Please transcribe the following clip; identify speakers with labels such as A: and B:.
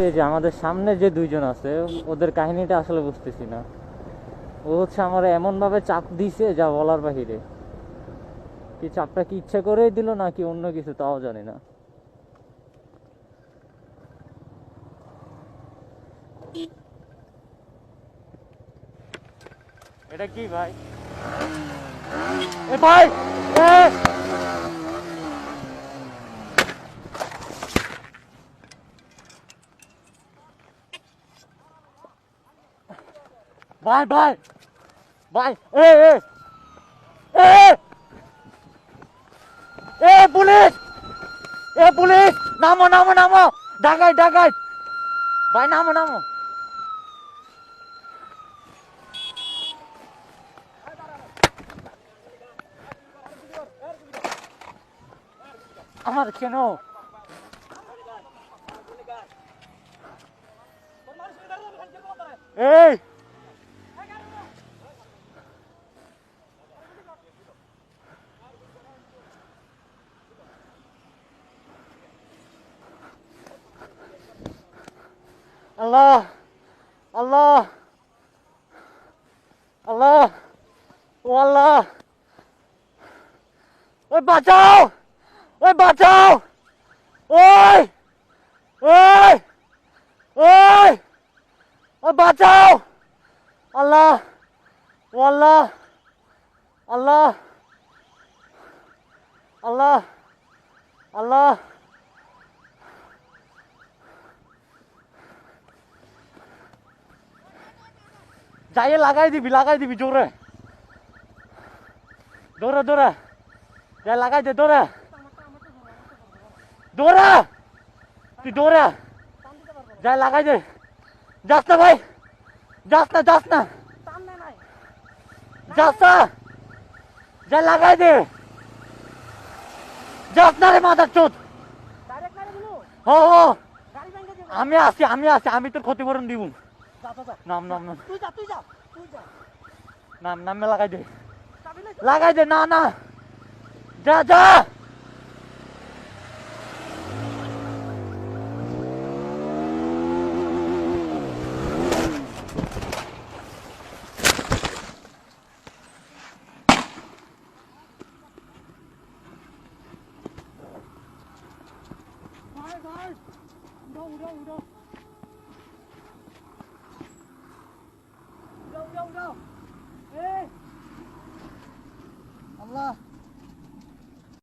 A: এই যে আমাদের সামনে যে দুইজন আছে ওদের কাহিনীটা আসলে বুঝতেছি না। ও হচ্ছে আমার এমন ভাবে চাপ দিছে যা বলার বাহিরে। কি চাপটা কি ইচ্ছা করেই দিল নাকি অন্য কিছু তাও জানি না। এটা কি ভাই? এ ভাই এ ভাই ভাই ভাই এ এ এ এ পুলিশ! এ পুলিশ! নামো নামো নামো! ডাকাই ডাকাই! ভাই নামো নামো! আমার কেন? এই আল্লাহ আল্লাহ আল্লাহ ও আল্লাহ! ওই বাঁচাও! ওই বাঁচাও! ওই ওই ওই ওই বাঁচাও! আল্লাহ ও আল্লাহ আল্লাহ আল্লাহ আল্লাহ! যাইয়ে লাগাই দিবি জোরে দৌড়া দৌড়া যাই লাগাই দে দৌড়া দৌড়া তুই দৌড়া যাই লাগাই দে যাস না ভাই যাস না যাস না যাস না যাই লাগাই দে যাস না রে মাথার চোদ হ হ আমি আছি আমি তোর ক্ষতিপূরণ দিব নাম নাম নাম নাম নামে লাগাই দে না না যা যা
B: উড়াও। আল্লাহ